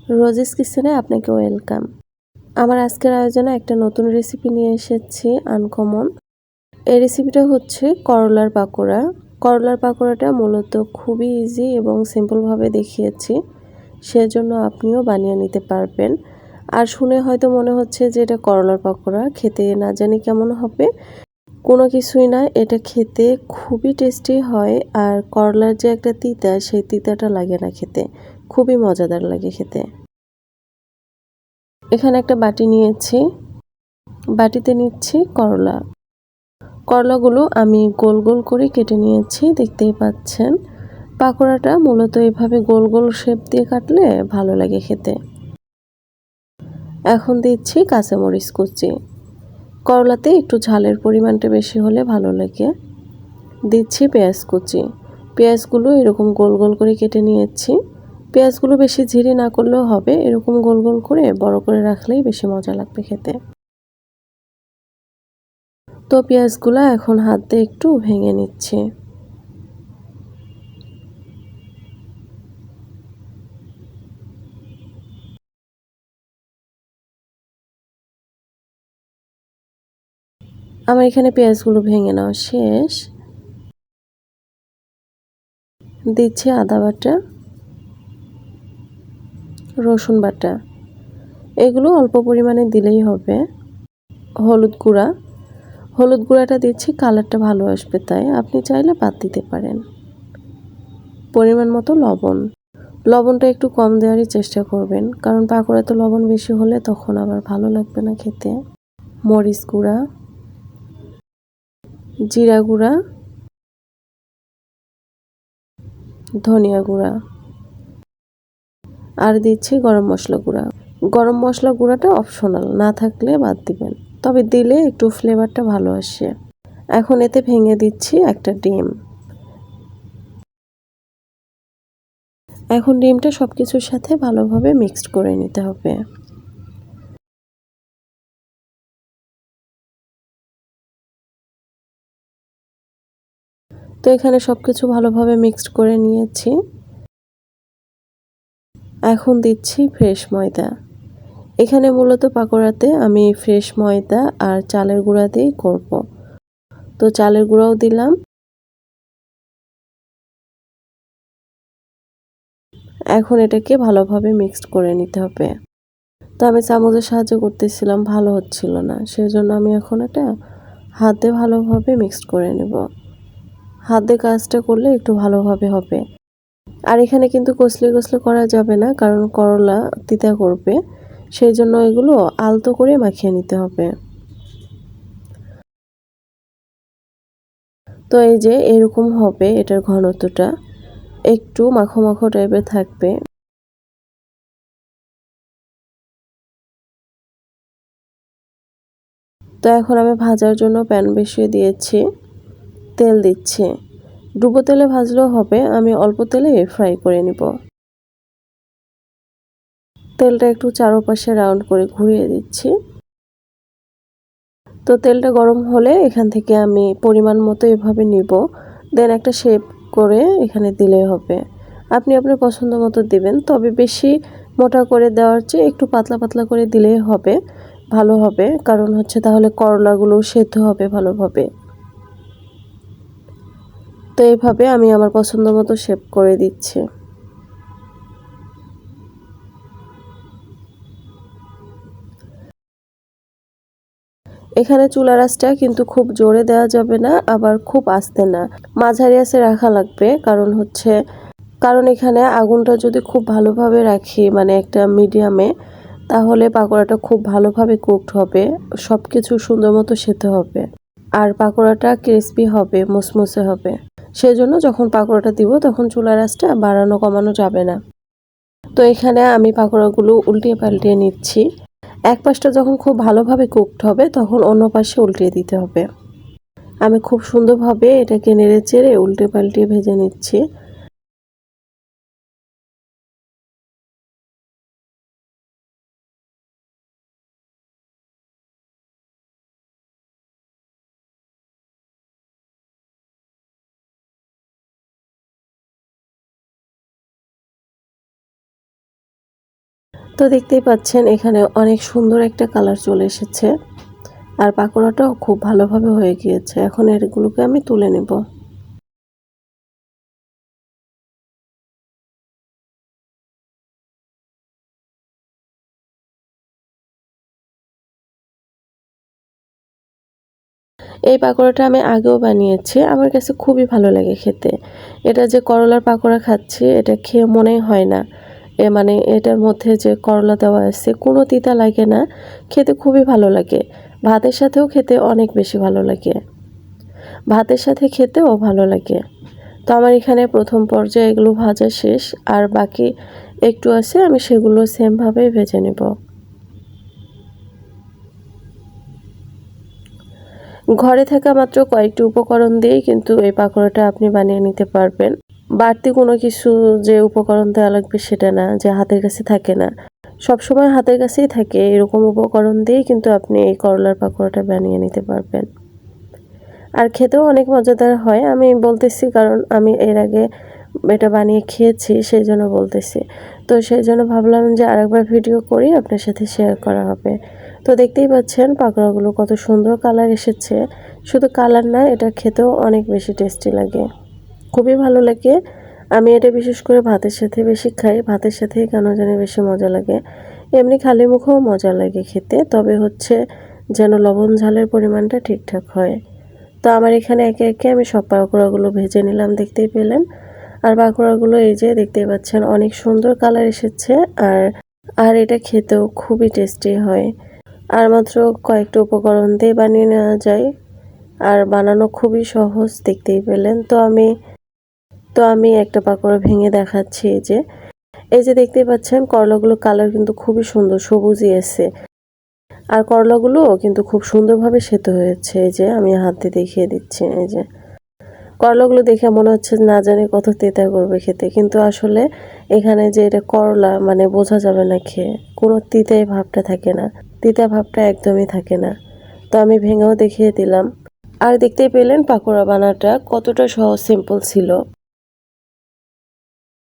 Rosie's কিচেনে আপনাকে welcome. আমার আজকের আয়োজনে একটা নতুন রেসিপি নিয়ে এসেছি, আনকমন। এই রেসিপিটা হচ্ছে করলার পাকোড়া। করলার পাকোড়াটা মূলত খুবই ইজি এবং সিম্পলভাবে দেখিয়েছি, সেজন্য আপনিও বানিয়ে নিতে পারবেন। আর শুনে হয়তো মনে হচ্ছে যে এটা করলার পাকোড়া, খেতে না জানি কেমন হবে। কোনো কিছুই না, এটা খেতে খুবই টেস্টি হয়। আর করলার যে একটা তিতা, সেই তিতাটা লাগে না খেতে, খুবই মজাদার লাগে খেতে। এখানে একটা বাটি নিয়েছি, বাটিতে নিচ্ছি করলা। করলাগুলো আমি গোল গোল করে কেটে নিয়েছি, দেখতেই পাচ্ছেন। পাকোড়াটা মূলত এভাবে গোল গোল শেপ দিয়ে কাটলে ভালো লাগে খেতে। এখন দিচ্ছি কাঁচামরিচ কুচি। করলাতে একটু ঝালের পরিমাণটা বেশি হলে ভালো লাগে। দিচ্ছি পেঁয়াজ কুচি। পেঁয়াজগুলো এরকম গোল গোল করে কেটে নিয়েছি। পেঁয়াজগুলো বেশি ঝিরি না করলেও হবে, এরকম গোল গোল করে বড় করে রাখলেই বেশি মজা লাগবে খেতে। তো পেঁয়াজগুলো এখন হাত দিয়ে একটু ভেঙে নিচ্ছি। আমার এখানে পেঁয়াজগুলো ভেঙে নেওয়া শেষ। দিচ্ছি আদা বাটা, রসুন বাটা, এগুলো অল্প পরিমাণে দিলেই হবে। হলুদ গুঁড়া, হলুদ গুঁড়াটা দিচ্ছি কালারটা ভালো আসবে তাই, আপনি চাইলে বাদ দিতে পারেন। পরিমাণ মতো লবণ। লবণটা একটু কম দেওয়ারই চেষ্টা করবেন, কারণ পাকোড়াতে লবণ বেশি হলে তখন আবার ভালো লাগবে না খেতে। মরিচ গুঁড়া, জিরা গুঁড়া, ধনিয়া গুঁড়া, আর দিচ্ছি গরম মশলা গুঁড়া। গরম মশলা গুঁড়াটা অপশনাল, না থাকলে বাদ দিবেন, তবে দিলে একটু ফ্লেভারটা ভালো আসে। এখন এতে ভেঙে দিচ্ছি একটা ডিম। এখন ডিমটা সব কিছুর সাথে ভালোভাবে মিক্সড করে নিতে হবে। তো এখানে সব কিছু ভালোভাবে মিক্সড করে নিয়েছি। এখন দিচ্ছি ফ্রেশ ময়দা। এখানে মূলত পাকোড়াতে আমি ফ্রেশ ময়দা আর চালের গুঁড়া দিয়েই করব। তো চালের গুঁড়াও দিলাম। এখন এটাকে ভালোভাবে মিক্সড করে নিতে হবে। তো আমি চামচের সাহায্যে করতেছিলাম, ভালো হচ্ছিল না, সেজন্য আমি এখন এটা হাতে ভালোভাবে মিক্সড করে নেব। হাতে কাজটা করলে একটু ভালোভাবে হবে। আর এখানে কিন্তু কচলে কচলে করা যাবে না, কারণ করলা তিতা করবে, সেই জন্য এগুলো আলতো করে মাখিয়ে নিতে হবে। তো এই যে এরকম হবে, এটার ঘনত্বটা একটু মাখো মাখো টাইপের থাকবে। তো এখন আমি ভাজার জন্য প্যান বসিয়ে দিয়েছি, তেল দিচ্ছি। ডুবো তেলে ভাজলেও হবে, আমি অল্প তেলে ফ্রাই করে নিব। তেলটা একটু চারপাশে রাউন্ড করে ঘুরিয়ে দিচ্ছি। তো তেলটা গরম হলে এখান থেকে আমি পরিমাণ মতো এভাবে নিব, দেন একটা শেপ করে এখানে দিলেই হবে। আপনি আপনার পছন্দ মতো দিবেন, তবে বেশি মোটা করে দেওয়ার চেয়ে একটু পাতলা পাতলা করে দিলেই হবে, ভালো হবে। কারণ হচ্ছে তাহলে করলাগুলো সেদ্ধ হবে ভালোভাবে। তো এইভাবে আমি আমার পছন্দ মতো শেপ করে দিচ্ছি। এখানে চুলার আঁচটা কিন্তু খুব জোরে দেওয়া যাবে না, আবার খুব আস্তে না, মাঝারি আঁচে রাখা লাগবে। কারণ এখানে আগুনটা যদি খুব ভালোভাবে রাখি, মানে একটা মিডিয়ামে, তাহলে পাকোড়াটা খুব ভালোভাবে কুকড হবে, সব কিছু সুন্দর মতো সেদ্ধ হবে, আর পাকোড়াটা ক্রিস্পি হবে, মুসমুসে হবে। সেজন্য যখন পাকোড়াটা দিব তখন চুলার আঁচটা বাড়ানো কমানো যাবে না। তো এখানে আমি পাকোড়াগুলো উল্টিয়ে পাল্টিয়ে নিচ্ছি। এক পাশটা যখন খুব ভালোভাবে কুকড হবে তখন অন্য পাশে উল্টিয়ে দিতে হবে। আমি খুব সুন্দরভাবে এটাকে নেড়ে চেড়ে উল্টে পাল্টিয়ে ভেজে নিচ্ছি। তো দেখতেই পাচ্ছেন এখানে অনেক সুন্দর একটা কালার চলে এসেছে আর পাকোড়াটাও খুব ভালোভাবে হয়ে গিয়েছে। এখন এগুলোকে আমি তুলে নেব। এই পাকোড়াটা আমি আগেও বানিয়েছি, আমার কাছে খুবই ভালো লাগে খেতে। এটা যে করলার পাকোড়া খাচ্ছি এটা খেয়ে মনেই হয় না মানে এটার মধ্যে যে করলা দেওয়া আছে কোনো তিতা লাগে না, খেতে খুবই ভালো লাগে। ভাতের সাথেও খেতে অনেক বেশি ভালো লাগে, ভাতের সাথে খেতেও ভালো লাগে। তো আমার এখানে প্রথম পর্যায়ে এগুলো ভাজা শেষ, আর বাকি একটু আছে, আমি সেগুলো সেমভাবেই ভেজে নেব। ঘরে থাকা মাত্র কয়েকটি উপকরণ দিয়েই কিন্তু এই পাকোড়াটা আপনি বানিয়ে নিতে পারবেন। বাড়তি কোনো কিছু যে উপকরণ দেওয়া লাগবে সেটা না, যে হাতের কাছে থাকে না। সবসময় হাতের কাছেই থাকে, এরকম উপকরণ দিয়েই কিন্তু আপনি এই করলার পাকোড়াটা বানিয়ে নিতে পারবেন। আর খেতেও অনেক মজাদার হয়, আমি বলতেছি কারণ আমি এর আগে এটা বানিয়ে খেয়েছি, সেই জন্য বলতেছি। তো সেই জন্য ভাবলাম যে আরেকবার ভিডিও করি, আপনার সাথে শেয়ার করা হবে। তো দেখতেই পাচ্ছেন পাকোড়াগুলো কত সুন্দর কালার এসেছে। শুধু কালার না, এটা খেতেও অনেক বেশি টেস্টি লাগে, খুবই ভালো লাগে। আমি এটা বিশেষ করে ভাতের সাথে বেশি খাই, ভাতের সাথেই কেন জানি বেশি মজা লাগে। এমনি খালি মুখেও মজা লাগে খেতে, তবে হচ্ছে যেন লবণ ঝালের পরিমাণটা ঠিকঠাক হয়। তো আমার এখানে একে একে আমি সব পাকোড়াগুলো ভেজে নিলাম, দেখতেই পেলেন। আর পাকোড়াগুলো এই যে দেখতেই পাচ্ছেন অনেক সুন্দর কালার এসেছে, আর আর এটা খেতেও খুবই টেস্টি হয়। আর মাত্র কয়েকটা উপকরণ দিয়ে বানিয়ে নেওয়া যায়, আর বানানো খুবই সহজ, দেখতেই পেলেন। তো আমি একটা পাকোড়া ভেঙে দেখাচ্ছি। এই যে দেখতেই পাচ্ছেন করলাগুলো কালার কিন্তু খুবই সুন্দর, সবুজই আছে। আর করলাগুলোও কিন্তু খুব সুন্দরভাবে সেদ্ধ হয়েছে। এই যে আমি হাত দিয়ে দেখিয়ে দিচ্ছি, এই যে করলাগুলো দেখে মনে হচ্ছে না জানি কত তেতা করবে খেতে, কিন্তু আসলে এখানে যে এটা করলা মানে বোঝা যাবে না খেয়ে, কোনো তিতাই ভাবটা থাকে না, তিতা ভাবটা একদমই থাকে না। তো আমি ভেঙেও দেখিয়ে দিলাম। আর দেখতেই পেলেন পাকোড়া বানাটা কতটা সহজ, সিম্পল ছিল।